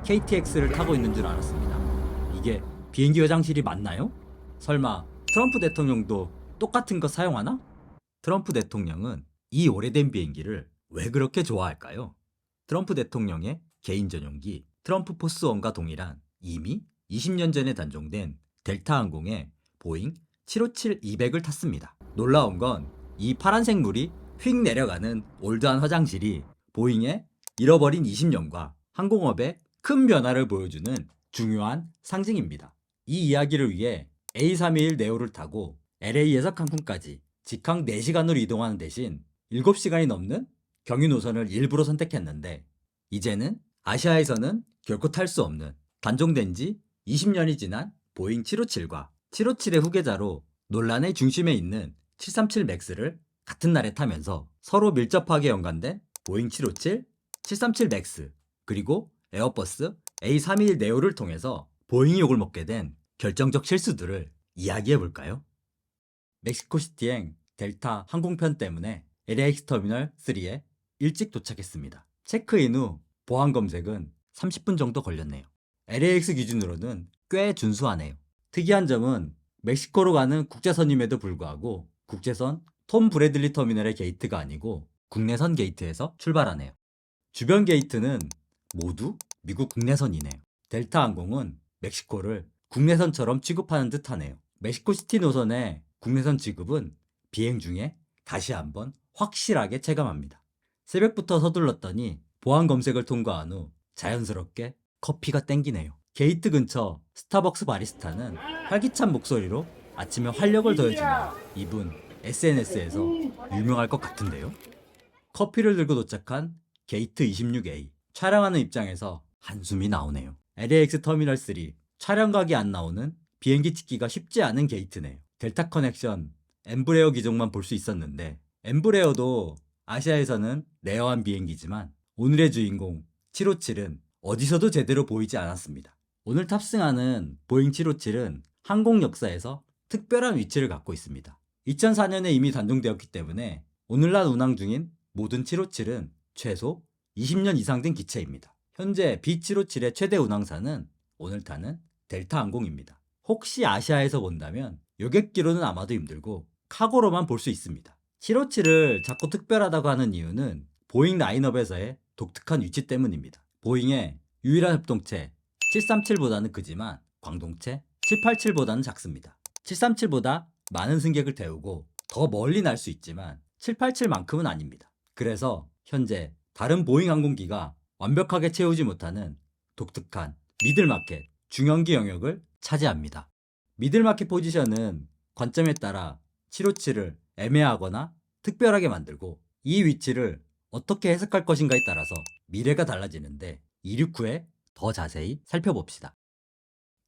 KTX를 타고 있는 줄 알았습니다. 이게 비행기 화장실이 맞나요? 설마 트럼프 대통령도 똑같은 거 사용하나? 트럼프 대통령은 이 오래된 비행기를 왜 그렇게 좋아할까요? 트럼프 대통령의 개인 전용기 트럼프 포스1과 동일한 이미 20년 전에 단종된 델타 항공의 보잉 757-200을 탔습니다. 놀라운 건 이 파란색 물이 휙 내려가는 올드한 화장실이 보잉의 잃어버린 20년과 항공업의 큰 변화를 보여주는 중요한 상징입니다. 이 이야기를 위해 A321 네오를 타고 LA에서 칸쿤까지 직항 4시간으로 이동하는 대신 7시간이 넘는 경유 노선을 일부러 선택했는데, 이제는 아시아에서는 결코 탈 수 없는 단종된 지 20년이 지난 보잉 757과 757의 후계자로 논란의 중심에 있는 737 맥스를 같은 날에 타면서 서로 밀접하게 연관된 보잉 757, 737 맥스, 그리고 에어버스 A321 네오를 통해서 보잉이 욕을 먹게 된 결정적 실수들을 이야기해 볼까요? 멕시코시티행 델타 항공편 때문에 LAX 터미널 3에 일찍 도착했습니다. 체크인 후 보안 검색은 30분 정도 걸렸네요. LAX 기준으로는 꽤 준수하네요. 특이한 점은 멕시코로 가는 국제선임에도 불구하고 국제선 톰 브래들리 터미널의 게이트가 아니고 국내선 게이트에서 출발하네요. 주변 게이트는 모두 미국 국내선이네요. 델타 항공은 멕시코를 국내선처럼 취급하는 듯하네요. 멕시코시티 노선의 국내선 취급은 비행 중에 다시 한번 확실하게 체감합니다. 새벽부터 서둘렀더니 보안 검색을 통과한 후 자연스럽게 커피가 땡기네요. 게이트 근처 스타벅스 바리스타는 활기찬 목소리로 아침에 활력을 더해주는 이분 SNS에서 유명할 것 같은데요. 커피를 들고 도착한 게이트 26A. 촬영하는 입장에서 한숨이 나오네요. LAX 터미널 3. 촬영각이 안 나오는 비행기 찍기가 쉽지 않은 게이트네요. 델타 커넥션 엠브레어 기종만 볼 수 있었는데, 엠브레어도 아시아에서는 레어한 비행기지만 오늘의 주인공 757은 어디서도 제대로 보이지 않았습니다. 오늘 탑승하는 보잉 757은 항공 역사에서 특별한 위치를 갖고 있습니다. 2004년에 이미 단종되었기 때문에 오늘날 운항 중인 모든 757은 최소 20년 이상 된 기체입니다. 현재 B757의 최대 운항사는 오늘 타는 델타 항공입니다. 혹시 아시아에서 본다면 여객기로는 아마도 힘들고 카고로만 볼 수 있습니다. 757을 자꾸 특별하다고 하는 이유는 보잉 라인업에서의 독특한 위치 때문입니다. 보잉의 유일한 협동체 737보다는 크지만 광동체 787보다는 작습니다. 737보다 많은 승객을 태우고 더 멀리 날 수 있지만 787만큼은 아닙니다. 그래서 현재 다른 보잉 항공기가 완벽하게 채우지 못하는 독특한 미들마켓 중형기 영역을 차지합니다. 미들마켓 포지션은 관점에 따라 757을 애매하거나 특별하게 만들고, 이 위치를 어떻게 해석할 것인가에 따라서 미래가 달라지는데, 이륙 후에 더 자세히 살펴봅시다.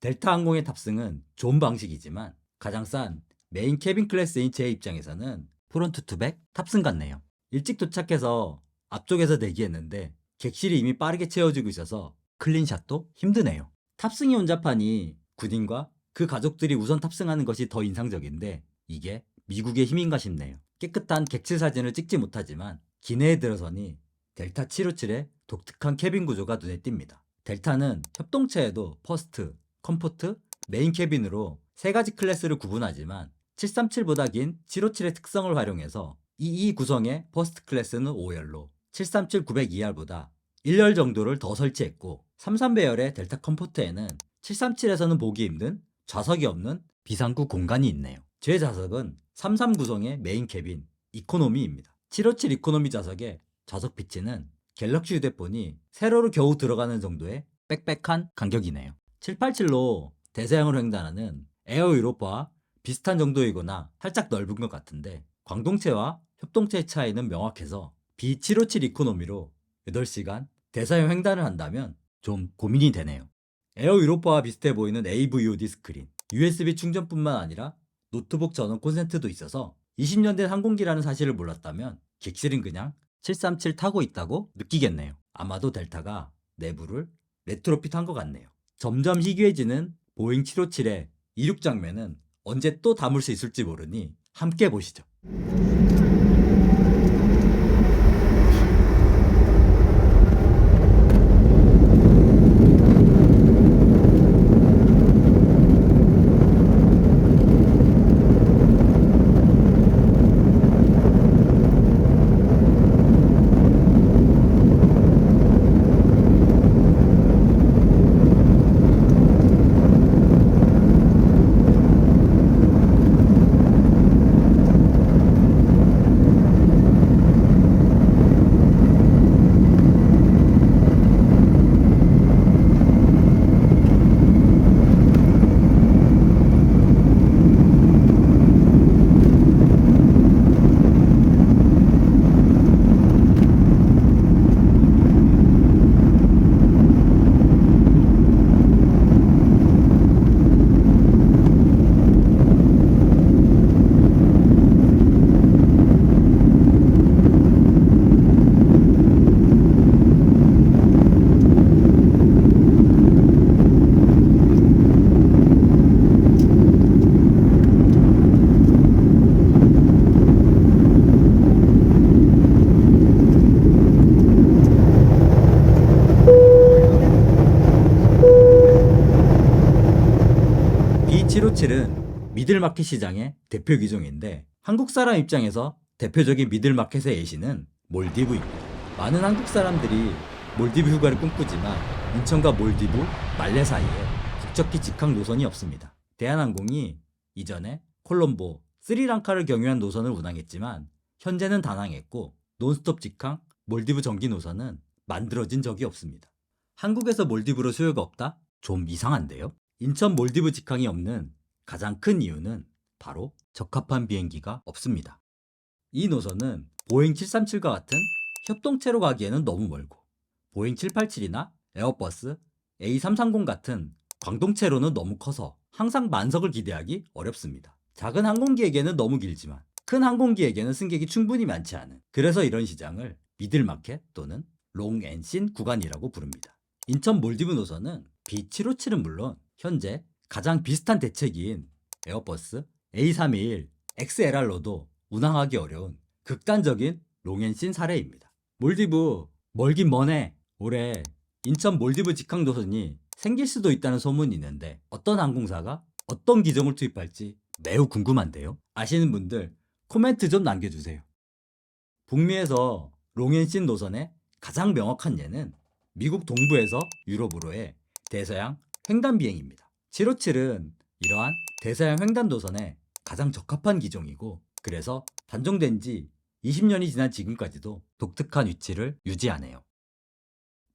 델타 항공의 탑승은 좋은 방식이지만 가장 싼 메인 캐빈 클래스인 제 입장에서는 프론트 투백 탑승 같네요. 일찍 도착해서 앞쪽에서 대기했는데 객실이 이미 빠르게 채워지고 있어서 클린샷도 힘드네요. 탑승이 혼잡하니 군인과 그 가족들이 우선 탑승하는 것이 더 인상적인데, 이게 미국의 힘인가 싶네요. 깨끗한 객실 사진을 찍지 못하지만 기내에 들어서니 델타 757의 독특한 캐빈 구조가 눈에 띕니다. 델타는 협동체에도 퍼스트, 컴포트, 메인 캐빈으로 세 가지 클래스를 구분하지만 737보다 긴 757의 특성을 활용해서 이 구성의 퍼스트 클래스는 5열로 737-902R보다 1열 정도를 더 설치했고, 33배열의 델타 컴포트에는 737에서는 보기 힘든 좌석이 없는 비상구 공간이 있네요. 제 좌석은 33 구성의 메인 캐빈 이코노미입니다. 757 이코노미 좌석의 좌석 피치는 갤럭시 휴대폰이 세로로 겨우 들어가는 정도의 빽빽한 간격이네요. 787로 대서양으로 횡단하는 에어 유로파와 비슷한 정도이거나 살짝 넓은 것 같은데, 광동체와 협동체의 차이는 명확해서 B757 이코노미로 8시간 대서양 횡단을 한다면 좀 고민이 되네요. 에어 유로파와 비슷해 보이는 AVOD 스크린, USB 충전뿐만 아니라 노트북 전원 콘센트도 있어서 20년 된 항공기라는 사실을 몰랐다면 객실은 그냥 737 타고 있다고 느끼겠네요. 아마도 델타가 내부를 레트로핏한 것 같네요. 점점 희귀해지는 보잉 757의 이륙 장면은 언제 또 담을 수 있을지 모르니 함께 보시죠. 757은 미들마켓 시장의 대표 기종인데 한국 사람 입장에서 대표적인 미들마켓의 예시는 몰디브입니다. 많은 한국 사람들이 몰디브 휴가를 꿈꾸지만 인천과 몰디브, 말레 사이에 국적기 직항 노선이 없습니다. 대한항공이 이전에 콜롬보, 스리랑카를 경유한 노선을 운항했지만 현재는 단항했고 논스톱 직항 몰디브 정기 노선은 만들어진 적이 없습니다. 한국에서 몰디브로 수요가 없다? 좀 이상한데요? 인천 몰디브 직항이 없는 가장 큰 이유는 바로 적합한 비행기가 없습니다. 이 노선은 보잉 737과 같은 협동체로 가기에는 너무 멀고 보잉 787이나 에어버스 A330 같은 광동체로는 너무 커서 항상 만석을 기대하기 어렵습니다. 작은 항공기에게는 너무 길지만 큰 항공기에게는 승객이 충분히 많지 않은, 그래서 이런 시장을 미들마켓 또는 롱앤신 구간이라고 부릅니다. 인천 몰디브 노선은 B757은 물론 현재 가장 비슷한 대체기인 에어버스 A321 XLR로도 운항하기 어려운 극단적인 롱앤신 사례입니다. 몰디브 멀긴 머네. 올해 인천 몰디브 직항 노선이 생길 수도 있다는 소문이 있는데 어떤 항공사가 어떤 기종을 투입할지 매우 궁금한데요. 아시는 분들 코멘트 좀 남겨주세요. 북미에서 롱앤신 노선의 가장 명확한 예는 미국 동부에서 유럽으로의 대서양 횡단 비행입니다. 757은 이러한 대서양 횡단 노선에 가장 적합한 기종이고, 그래서 단종된 지 20년이 지난 지금까지도 독특한 위치를 유지하네요.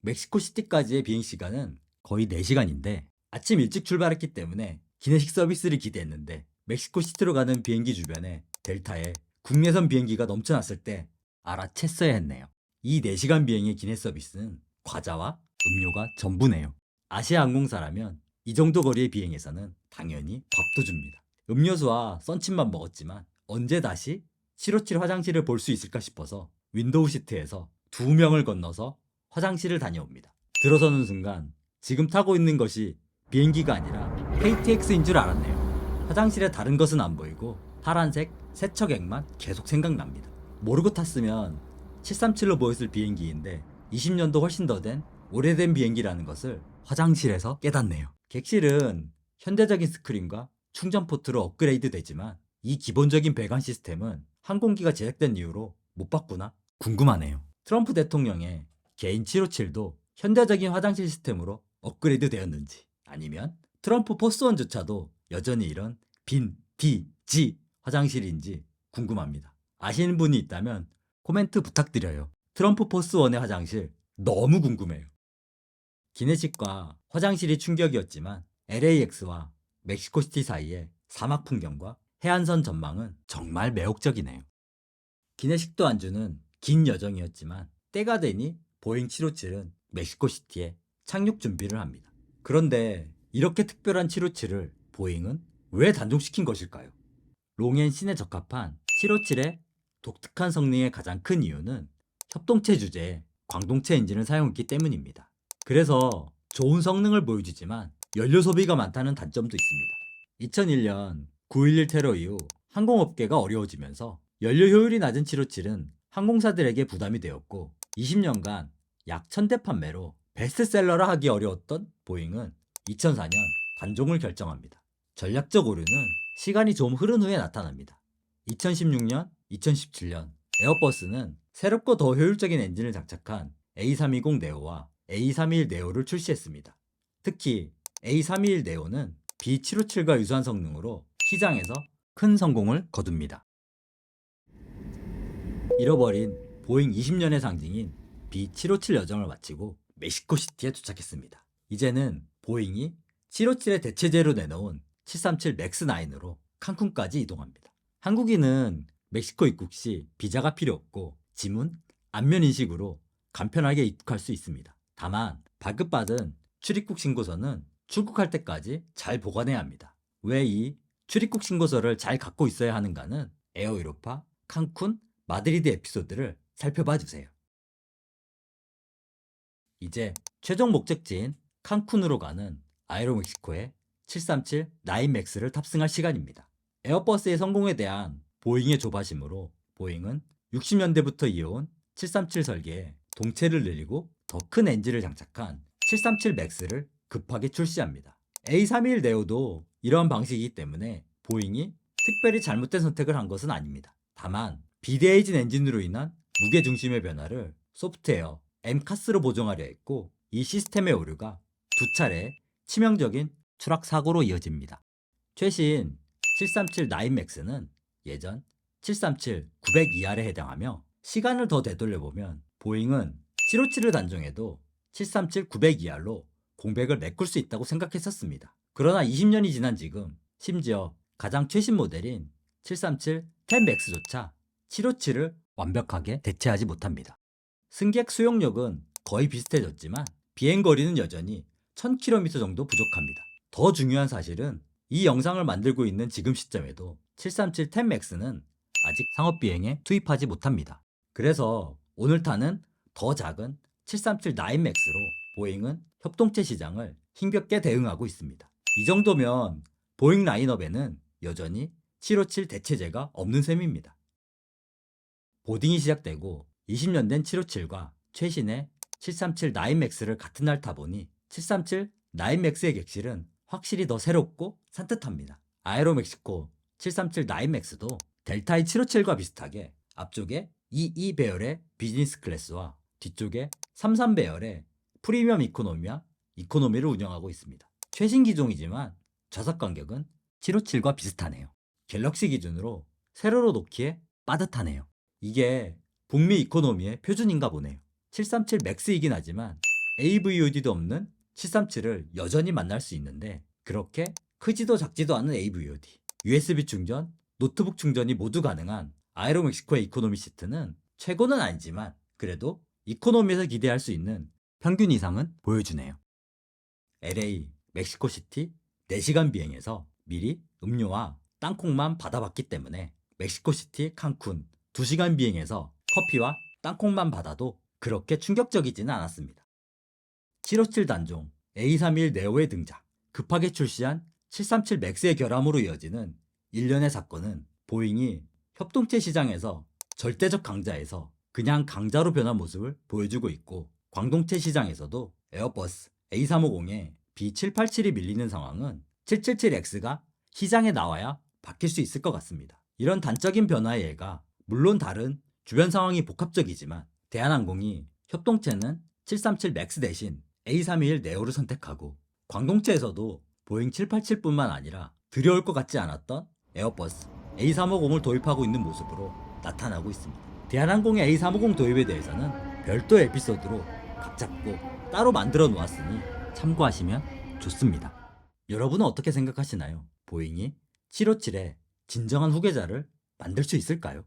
멕시코시티까지의 비행시간은 거의 4시간인데 아침 일찍 출발했기 때문에 기내식 서비스를 기대했는데 멕시코시티로 가는 비행기 주변에 델타에 국내선 비행기가 넘쳐났을 때 알아챘어야 했네요. 이 4시간 비행의 기내 서비스는 과자와 음료가 전부네요. 아시아 항공사라면 이 정도 거리의 비행에서는 당연히 밥도 줍니다. 음료수와 썬칩만 먹었지만 언제 다시 757 화장실을 볼 수 있을까 싶어서 윈도우 시트에서 2명을 건너서 화장실을 다녀옵니다. 들어서는 순간 지금 타고 있는 것이 비행기가 아니라 KTX인 줄 알았네요. 화장실에 다른 것은 안 보이고 파란색 세척액만 계속 생각납니다. 모르고 탔으면 737로 보였을 비행기인데 20년도 훨씬 더 된 오래된 비행기라는 것을 화장실에서 깨닫네요. 객실은 현대적인 스크린과 충전 포트로 업그레이드 되지만 이 기본적인 배관 시스템은 항공기가 제작된 이후로 못 바꾸나 궁금하네요. 트럼프 대통령의 개인 757도 현대적인 화장실 시스템으로 업그레이드 되었는지, 아니면 트럼프 포스원조차도 여전히 이런 빈티지 화장실인지 궁금합니다. 아시는 분이 있다면 코멘트 부탁드려요. 트럼프 포스원의 화장실 너무 궁금해요. 기내식과 화장실이 충격이었지만 LAX와 멕시코시티 사이의 사막 풍경과 해안선 전망은 정말 매혹적이네요. 기내식도 안 주는 긴 여정이었지만 때가 되니 보잉 757은 멕시코시티에 착륙 준비를 합니다. 그런데 이렇게 특별한 757을 보잉은 왜 단종시킨 것일까요? 롱앤신에 적합한 757의 독특한 성능의 가장 큰 이유는 협동체 주제에 광동체 엔진을 사용했기 때문입니다. 그래서 좋은 성능을 보여주지만 연료 소비가 많다는 단점도 있습니다. 2001년 9.11 테러 이후 항공업계가 어려워지면서 연료 효율이 낮은 757은 항공사들에게 부담이 되었고 20년간 약 1000대 판매로 베스트셀러라 하기 어려웠던 보잉은 2004년 단종을 결정합니다. 전략적 오류는 시간이 좀 흐른 후에 나타납니다. 2016년, 2017년 에어버스는 새롭고 더 효율적인 엔진을 장착한 A320 네오와 A321 네오를 출시했습니다. 특히 A321 네오는 B757과 유사한 성능으로 시장에서 큰 성공을 거둡니다. 잃어버린 보잉 20년의 상징인 B757 여정을 마치고 멕시코시티에 도착했습니다. 이제는 보잉이 757의 대체제로 내놓은 737 맥스9으로 칸쿤까지 이동합니다. 한국인은 멕시코 입국 시 비자가 필요 없고 지문, 안면 인식으로 간편하게 입국할 수 있습니다. 다만 발급받은 출입국 신고서는 출국할 때까지 잘 보관해야 합니다. 왜 이 출입국 신고서를 잘 갖고 있어야 하는가는 에어유로파, 칸쿤, 마드리드 에피소드를 살펴봐 주세요. 이제 최종 목적지인 칸쿤으로 가는 아에로멕시코의 737 9맥스를 탑승할 시간입니다. 에어버스의 성공에 대한 보잉의 조바심으로 보잉은 60년대부터 이어온 737 설계에 동체를 늘리고 더 큰 엔진을 장착한 737 맥스를 급하게 출시합니다. A321 네오도 이러한 방식이기 때문에 보잉이 특별히 잘못된 선택을 한 것은 아닙니다. 다만 비대해진 엔진으로 인한 무게중심의 변화를 소프트웨어 MCAS로 보정하려 했고, 이 시스템의 오류가 두 차례 치명적인 추락 사고로 이어집니다. 최신 737-9MAX는 예전 737-900ER에 해당하며, 시간을 더 되돌려보면 보잉은 757을 단종해도 737-900ER로 공백을 메꿀 수 있다고 생각했었습니다. 그러나 20년이 지난 지금 심지어 가장 최신 모델인 737-10MAX조차 757을 완벽하게 대체하지 못합니다. 승객 수용력은 거의 비슷해졌지만 비행거리는 여전히 1000km 정도 부족합니다. 더 중요한 사실은 이 영상을 만들고 있는 지금 시점에도 737-10MAX는 아직 상업비행에 투입하지 못합니다. 그래서 오늘 타는 더 작은 737-9MAX로 보잉은 협동체 시장을 힘겹게 대응하고 있습니다. 이 정도면 보잉 라인업에는 여전히 757 대체제가 없는 셈입니다. 보딩이 시작되고 20년 된 757과 최신의 737-9MAX를 같은 날 타보니 737-9MAX의 객실은 확실히 더 새롭고 산뜻합니다. 아에로멕시코 737-9MAX도 델타의 757과 비슷하게 앞쪽에 22 배열의 비즈니스 클래스와 뒤쪽에 33 배열의 프리미엄 이코노미와 이코노미를 운영하고 있습니다. 최신 기종이지만 좌석 간격은 757과 비슷하네요. 갤럭시 기준으로 세로로 놓기에 빠듯하네요. 이게 북미 이코노미의 표준인가 보네요. 737 맥스이긴 하지만 AVOD도 없는 737을 여전히 만날 수 있는데, 그렇게 크지도 작지도 않은 AVOD, USB 충전, 노트북 충전이 모두 가능한 아에로멕시코의 이코노미 시트는 최고는 아니지만 그래도 이코노미에서 기대할 수 있는 평균 이상은 보여주네요. LA, 멕시코시티 4시간 비행에서 미리 음료와 땅콩만 받아봤기 때문에 멕시코시티, 칸쿤 2시간 비행에서 커피와 땅콩만 받아도 그렇게 충격적이지는 않았습니다. 757 단종 A321 네오의 등장, 급하게 출시한 737 맥스의 결함으로 이어지는 일련의 사건은 보잉이 협동체 시장에서 절대적 강자에서 그냥 강자로 변한 모습을 보여주고 있고, 광동체 시장에서도 에어버스 A350에 B787이 밀리는 상황은 777X가 시장에 나와야 바뀔 수 있을 것 같습니다. 이런 단적인 변화의 예가 물론 다른 주변 상황이 복합적이지만 대한항공이 협동체는 737 맥스 대신 A321 네오를 선택하고, 광동체에서도 보잉 787뿐만 아니라 두려울 것 같지 않았던 에어버스 A350을 도입하고 있는 모습으로 나타나고 있습니다. 대한항공의 A350 도입에 대해서는 별도 에피소드로 각 잡고 따로 만들어 놓았으니 참고하시면 좋습니다. 여러분은 어떻게 생각하시나요? 보잉이 757의 진정한 후계자를 만들 수 있을까요?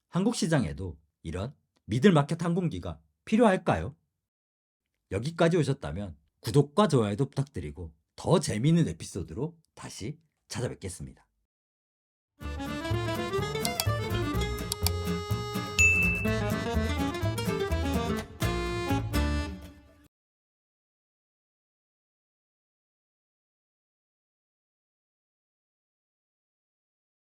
한국 시장에도 이런 미들마켓 항공기가 필요할까요? 여기까지 오셨다면 구독과 좋아요도 부탁드리고 더 재미있는 에피소드로 다시 찾아뵙겠습니다.